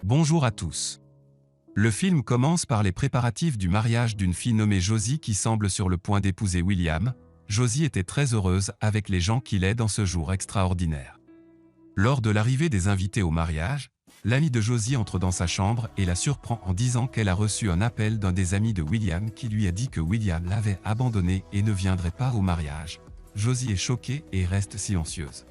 Bonjour à tous. Le film commence par les préparatifs du mariage d'une fille nommée Josie qui semble sur le point d'épouser William. Josie était très heureuse avec les gens qu'il est dans ce jour extraordinaire. Lors de l'arrivée des invités au mariage, l'ami de Josie entre dans sa chambre et la surprend en disant qu'elle a reçu un appel d'un des amis de William qui lui a dit que William l'avait abandonnée et ne viendrait pas au mariage. Josie est choquée et reste silencieuse.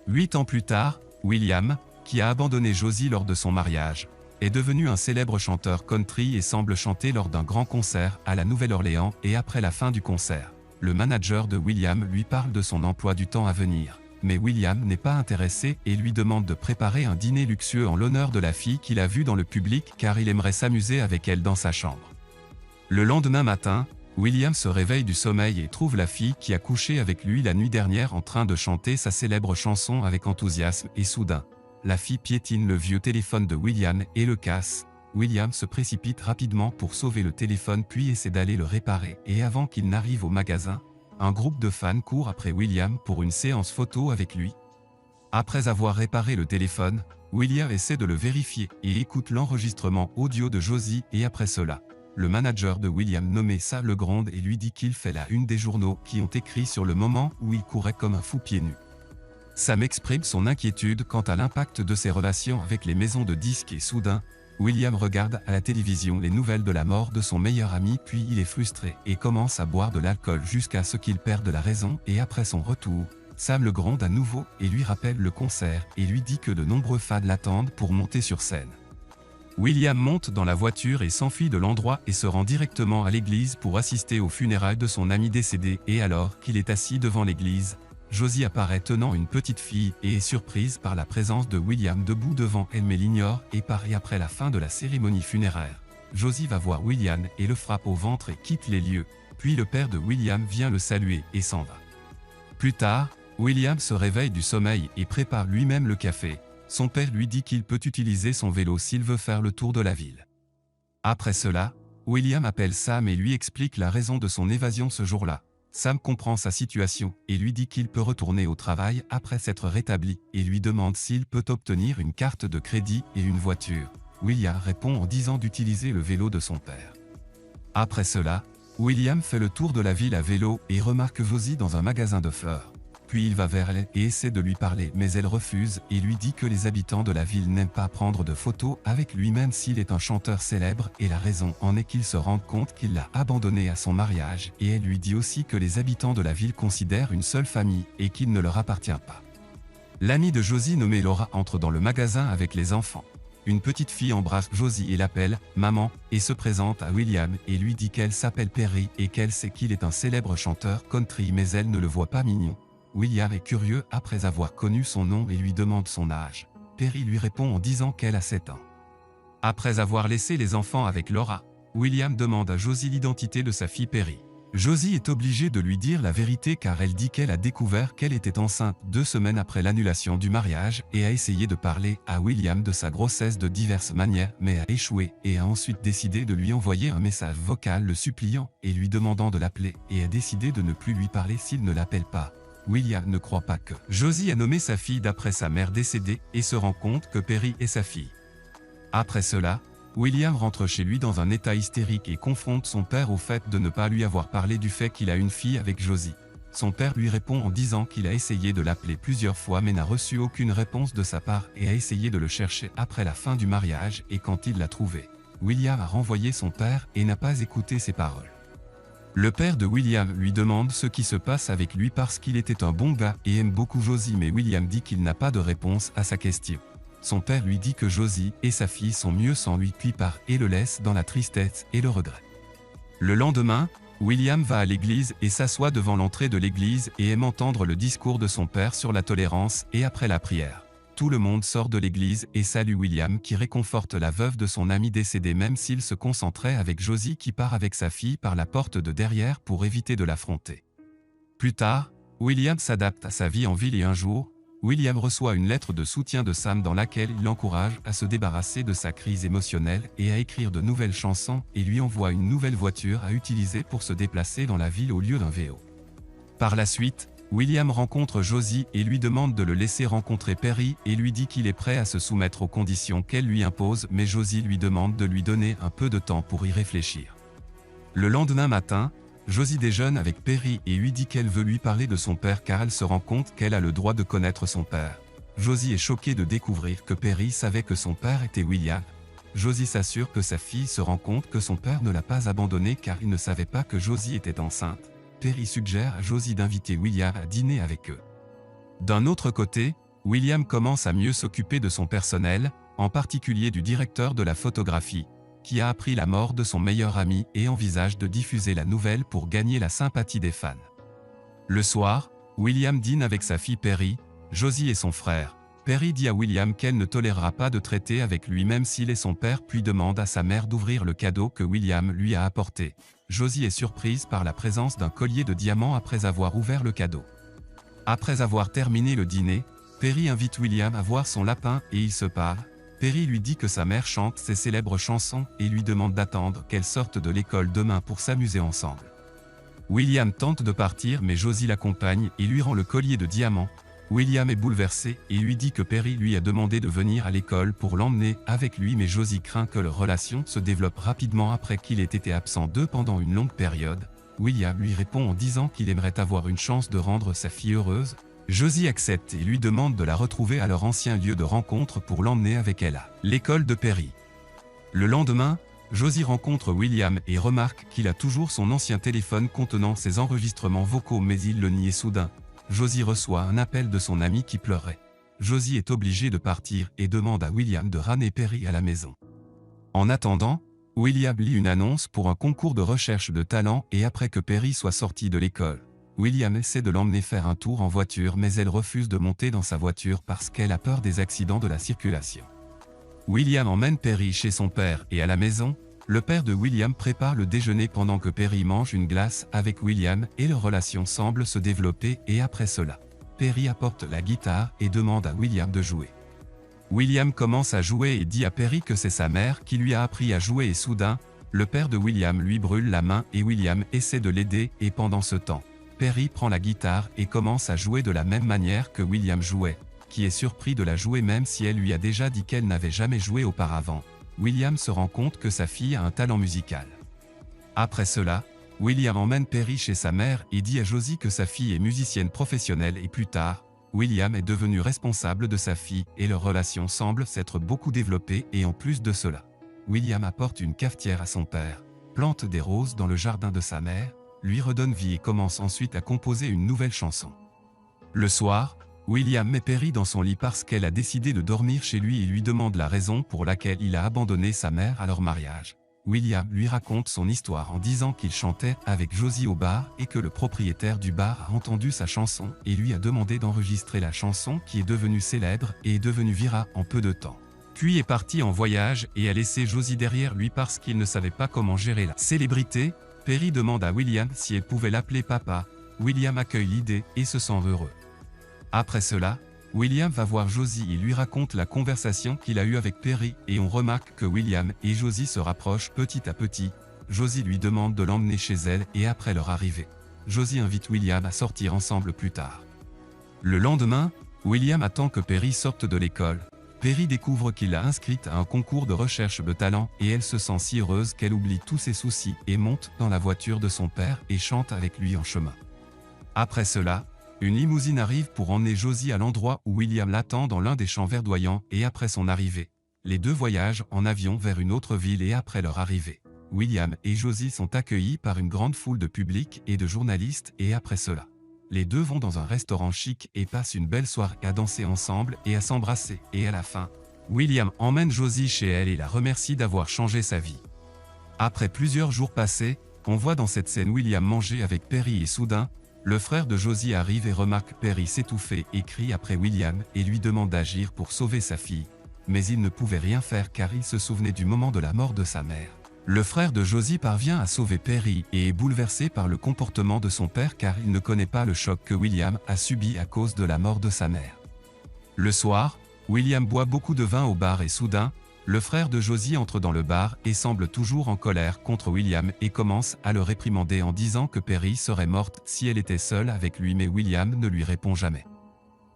8 ans plus tard, William, qui a abandonné Josie lors de son mariage, est devenu un célèbre chanteur country et semble chanter lors d'un grand concert à la Nouvelle-Orléans et après la fin du concert. Le manager de William lui parle de son emploi du temps à venir. Mais William n'est pas intéressé et lui demande de préparer un dîner luxueux en l'honneur de la fille qu'il a vue dans le public car il aimerait s'amuser avec elle dans sa chambre. Le lendemain matin, William se réveille du sommeil et trouve la fille qui a couché avec lui la nuit dernière en train de chanter sa célèbre chanson avec enthousiasme et soudain, la fille piétine le vieux téléphone de William et le casse. William se précipite rapidement pour sauver le téléphone puis essaie d'aller le réparer et avant qu'il n'arrive au magasin, un groupe de fans court après William pour une séance photo avec lui. Après avoir réparé le téléphone, William essaie de le vérifier et écoute l'enregistrement audio de Josie et après cela, le manager de William nommé Sam le gronde et lui dit qu'il fait la une des journaux qui ont écrit sur le moment où il courait comme un fou pieds nus. Sam exprime son inquiétude quant à l'impact de ses relations avec les maisons de disques et soudain, William regarde à la télévision les nouvelles de la mort de son meilleur ami puis il est frustré et commence à boire de l'alcool jusqu'à ce qu'il perde la raison et après son retour, Sam le gronde à nouveau et lui rappelle le concert et lui dit que de nombreux fans l'attendent pour monter sur scène. William monte dans la voiture et s'enfuit de l'endroit et se rend directement à l'église pour assister aux funérailles de son ami décédé et alors qu'il est assis devant l'église, Josie apparaît tenant une petite fille et est surprise par la présence de William debout devant elle mais l'ignore et après la fin de la cérémonie funéraire. Josie va voir William et le frappe au ventre et quitte les lieux, puis le père de William vient le saluer et s'en va. Plus tard, William se réveille du sommeil et prépare lui-même le café. Son père lui dit qu'il peut utiliser son vélo s'il veut faire le tour de la ville. Après cela, William appelle Sam et lui explique la raison de son évasion ce jour-là. Sam comprend sa situation et lui dit qu'il peut retourner au travail après s'être rétabli et lui demande s'il peut obtenir une carte de crédit et une voiture. William répond en disant d'utiliser le vélo de son père. Après cela, William fait le tour de la ville à vélo et remarque Josie dans un magasin de fleurs. Puis il va vers elle et essaie de lui parler mais elle refuse et lui dit que les habitants de la ville n'aiment pas prendre de photos avec lui même s'il est un chanteur célèbre et la raison en est qu'il se rend compte qu'il l'a abandonnée à son mariage et elle lui dit aussi que les habitants de la ville considèrent une seule famille et qu'il ne leur appartient pas. L'amie de Josie nommée Laura entre dans le magasin avec les enfants. Une petite fille embrasse Josie et l'appelle « maman » et se présente à William et lui dit qu'elle s'appelle Perry et qu'elle sait qu'il est un célèbre chanteur country mais elle ne le voit pas mignon. William est curieux après avoir connu son nom et lui demande son âge. Perry lui répond en disant qu'elle a 7 ans. Après avoir laissé les enfants avec Laura, William demande à Josie l'identité de sa fille Perry. Josie est obligée de lui dire la vérité car elle dit qu'elle a découvert qu'elle était enceinte 2 semaines après l'annulation du mariage et a essayé de parler à William de sa grossesse de diverses manières mais a échoué et a ensuite décidé de lui envoyer un message vocal le suppliant et lui demandant de l'appeler et a décidé de ne plus lui parler s'il ne l'appelle pas. William ne croit pas que Josie a nommé sa fille d'après sa mère décédée et se rend compte que Perry est sa fille. Après cela, William rentre chez lui dans un état hystérique et confronte son père au fait de ne pas lui avoir parlé du fait qu'il a une fille avec Josie. Son père lui répond en disant qu'il a essayé de l'appeler plusieurs fois mais n'a reçu aucune réponse de sa part et a essayé de le chercher après la fin du mariage et quand il l'a trouvé, William a renvoyé son père et n'a pas écouté ses paroles. Le père de William lui demande ce qui se passe avec lui parce qu'il était un bon gars et aime beaucoup Josie mais William dit qu'il n'a pas de réponse à sa question. Son père lui dit que Josie et sa fille sont mieux sans lui puis part et le laisse dans la tristesse et le regret. Le lendemain, William va à l'église et s'assoit devant l'entrée de l'église et aime entendre le discours de son père sur la tolérance et après la prière. Tout le monde sort de l'église et salue William qui réconforte la veuve de son ami décédé même s'il se concentrait avec Josie qui part avec sa fille par la porte de derrière pour éviter de l'affronter. Plus tard, William s'adapte à sa vie en ville et un jour, William reçoit une lettre de soutien de Sam dans laquelle il l'encourage à se débarrasser de sa crise émotionnelle et à écrire de nouvelles chansons et lui envoie une nouvelle voiture à utiliser pour se déplacer dans la ville au lieu d'un vélo. Par la suite, William rencontre Josie et lui demande de le laisser rencontrer Perry et lui dit qu'il est prêt à se soumettre aux conditions qu'elle lui impose, mais Josie lui demande de lui donner un peu de temps pour y réfléchir. Le lendemain matin, Josie déjeune avec Perry et lui dit qu'elle veut lui parler de son père car elle se rend compte qu'elle a le droit de connaître son père. Josie est choquée de découvrir que Perry savait que son père était William. Josie s'assure que sa fille se rend compte que son père ne l'a pas abandonnée car il ne savait pas que Josie était enceinte. Perry suggère à Josie d'inviter William à dîner avec eux. D'un autre côté, William commence à mieux s'occuper de son personnel, en particulier du directeur de la photographie, qui a appris la mort de son meilleur ami et envisage de diffuser la nouvelle pour gagner la sympathie des fans. Le soir, William dîne avec sa fille Perry, Josie et son frère. Perry dit à William qu'elle ne tolérera pas de traiter avec lui même s'il est son père puis demande à sa mère d'ouvrir le cadeau que William lui a apporté. Josie est surprise par la présence d'un collier de diamants après avoir ouvert le cadeau. Après avoir terminé le dîner, Perry invite William à voir son lapin et ils se parlent. Perry lui dit que sa mère chante ses célèbres chansons et lui demande d'attendre qu'elle sorte de l'école demain pour s'amuser ensemble. William tente de partir mais Josie l'accompagne et lui rend le collier de diamants. William est bouleversé et lui dit que Perry lui a demandé de venir à l'école pour l'emmener avec lui mais Josie craint que leur relation se développe rapidement après qu'il ait été absent d'eux pendant une longue période. William lui répond en disant qu'il aimerait avoir une chance de rendre sa fille heureuse. Josie accepte et lui demande de la retrouver à leur ancien lieu de rencontre pour l'emmener avec elle à l'école de Perry. Le lendemain, Josie rencontre William et remarque qu'il a toujours son ancien téléphone contenant ses enregistrements vocaux mais il le nie soudain. Josie reçoit un appel de son ami qui pleurait. Josie est obligée de partir et demande à William de ramener Perry à la maison. En attendant, William lit une annonce pour un concours de recherche de talent et après que Perry soit sorti de l'école, William essaie de l'emmener faire un tour en voiture mais elle refuse de monter dans sa voiture parce qu'elle a peur des accidents de la circulation. William emmène Perry chez son père et à la maison, le père de William prépare le déjeuner pendant que Perry mange une glace avec William et leur relation semble se développer et après cela, Perry apporte la guitare et demande à William de jouer. William commence à jouer et dit à Perry que c'est sa mère qui lui a appris à jouer et soudain, le père de William lui brûle la main et William essaie de l'aider et pendant ce temps, Perry prend la guitare et commence à jouer de la même manière que William jouait, qui est surpris de la jouer même si elle lui a déjà dit qu'elle n'avait jamais joué auparavant. William se rend compte que sa fille a un talent musical. Après cela, William emmène Perry chez sa mère et dit à Josie que sa fille est musicienne professionnelle et plus tard, William est devenu responsable de sa fille et leur relation semble s'être beaucoup développée et en plus de cela, William apporte une cafetière à son père, plante des roses dans le jardin de sa mère, lui redonne vie et commence ensuite à composer une nouvelle chanson. Le soir, William met Perry dans son lit parce qu'elle a décidé de dormir chez lui et lui demande la raison pour laquelle il a abandonné sa mère à leur mariage. William lui raconte son histoire en disant qu'il chantait avec Josie au bar et que le propriétaire du bar a entendu sa chanson et lui a demandé d'enregistrer la chanson qui est devenue célèbre et est devenue virale en peu de temps. Puis est parti en voyage et a laissé Josie derrière lui parce qu'il ne savait pas comment gérer la célébrité. Perry demande à William si elle pouvait l'appeler papa. William accueille l'idée et se sent heureux. Après cela, William va voir Josie et lui raconte la conversation qu'il a eue avec Perry et on remarque que William et Josie se rapprochent petit à petit. Josie lui demande de l'emmener chez elle et après leur arrivée, Josie invite William à sortir ensemble plus tard. Le lendemain, William attend que Perry sorte de l'école. Perry découvre qu'il l'a inscrite à un concours de recherche de talent et elle se sent si heureuse qu'elle oublie tous ses soucis et monte dans la voiture de son père et chante avec lui en chemin. Après cela, une limousine arrive pour emmener Josie à l'endroit où William l'attend dans l'un des champs verdoyants et après son arrivée, les deux voyagent en avion vers une autre ville et après leur arrivée, William et Josie sont accueillis par une grande foule de public et de journalistes et après cela, les deux vont dans un restaurant chic et passent une belle soirée à danser ensemble et à s'embrasser et à la fin, William emmène Josie chez elle et la remercie d'avoir changé sa vie. Après plusieurs jours passés, on voit dans cette scène William manger avec Perry et soudain, le frère de Josie arrive et remarque Perry s'étouffer et crie après William et lui demande d'agir pour sauver sa fille. Mais il ne pouvait rien faire car il se souvenait du moment de la mort de sa mère. Le frère de Josie parvient à sauver Perry et est bouleversé par le comportement de son père car il ne connaît pas le choc que William a subi à cause de la mort de sa mère. Le soir, William boit beaucoup de vin au bar et soudain, Le frère de Josie entre dans le bar et semble toujours en colère contre William et commence à le réprimander en disant que Perry serait morte si elle était seule avec lui, mais William ne lui répond jamais.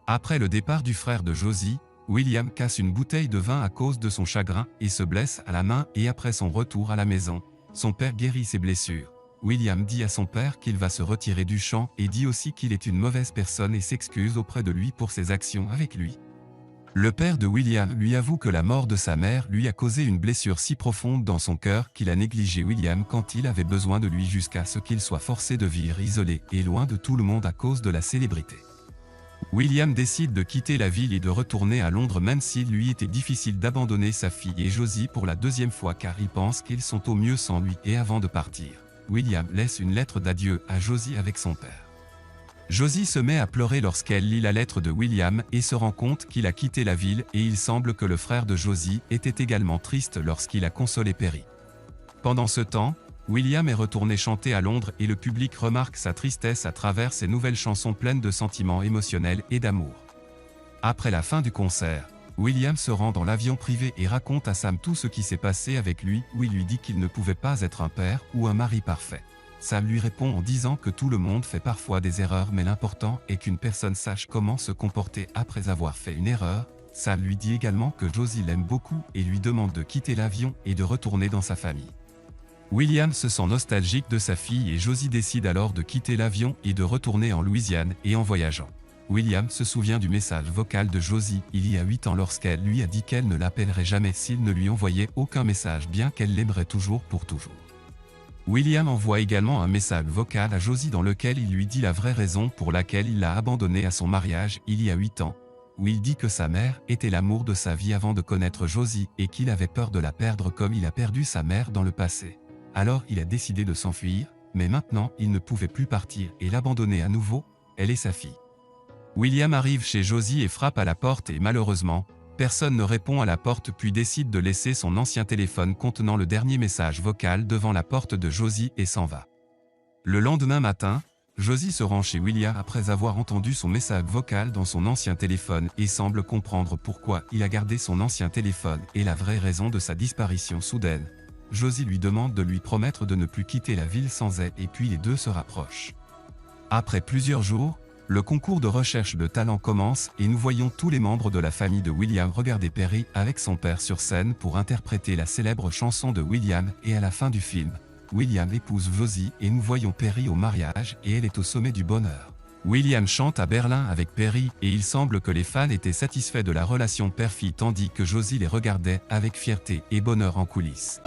Après le départ du frère de Josie, William casse une bouteille de vin à cause de son chagrin et se blesse à la main, et après son retour à la maison, son père guérit ses blessures. William dit à son père qu'il va se retirer du champ et dit aussi qu'il est une mauvaise personne et s'excuse auprès de lui pour ses actions avec lui. Le père de William lui avoue que la mort de sa mère lui a causé une blessure si profonde dans son cœur qu'il a négligé William quand il avait besoin de lui, jusqu'à ce qu'il soit forcé de vivre isolé et loin de tout le monde à cause de la célébrité. William décide de quitter la ville et de retourner à Londres, même s'il lui était difficile d'abandonner sa fille et Josie pour la deuxième fois, car il pense qu'ils sont au mieux sans lui. Et avant de partir, William laisse une lettre d'adieu à Josie avec son père. Josie se met à pleurer lorsqu'elle lit la lettre de William et se rend compte qu'il a quitté la ville, et il semble que le frère de Josie était également triste lorsqu'il a consolé Perry. Pendant ce temps, William est retourné chanter à Londres et le public remarque sa tristesse à travers ses nouvelles chansons pleines de sentiments émotionnels et d'amour. Après la fin du concert, William se rend dans l'avion privé et raconte à Sam tout ce qui s'est passé avec lui, où il lui dit qu'il ne pouvait pas être un père ou un mari parfait. Sam lui répond en disant que tout le monde fait parfois des erreurs, mais l'important est qu'une personne sache comment se comporter après avoir fait une erreur. Sam lui dit également que Josie l'aime beaucoup et lui demande de quitter l'avion et de retourner dans sa famille. William se sent nostalgique de sa fille et Josie décide alors de quitter l'avion et de retourner en Louisiane. Et en voyageant, William se souvient du message vocal de Josie il y a 8 ans lorsqu'elle lui a dit qu'elle ne l'appellerait jamais s'il ne lui envoyait aucun message, bien qu'elle l'aimerait toujours pour toujours. William envoie également un message vocal à Josie dans lequel il lui dit la vraie raison pour laquelle il l'a abandonnée à son mariage il y a 8 ans, où il dit que sa mère était l'amour de sa vie avant de connaître Josie et qu'il avait peur de la perdre comme il a perdu sa mère dans le passé. Alors il a décidé de s'enfuir, mais maintenant il ne pouvait plus partir et l'abandonner à nouveau, elle et sa fille. William arrive chez Josie et frappe à la porte et malheureusement, personne ne répond à la porte, puis décide de laisser son ancien téléphone contenant le dernier message vocal devant la porte de Josie et s'en va. Le lendemain matin, Josie se rend chez William après avoir entendu son message vocal dans son ancien téléphone et semble comprendre pourquoi il a gardé son ancien téléphone et la vraie raison de sa disparition soudaine. Josie lui demande de lui promettre de ne plus quitter la ville sans elle et puis les deux se rapprochent. Après plusieurs jours, le concours de recherche de talent commence et nous voyons tous les membres de la famille de William regarder Perry avec son père sur scène pour interpréter la célèbre chanson de William, et à la fin du film, William épouse Josie et nous voyons Perry au mariage et elle est au sommet du bonheur. William chante à Berlin avec Perry et il semble que les fans étaient satisfaits de la relation père-fille tandis que Josie les regardait avec fierté et bonheur en coulisses.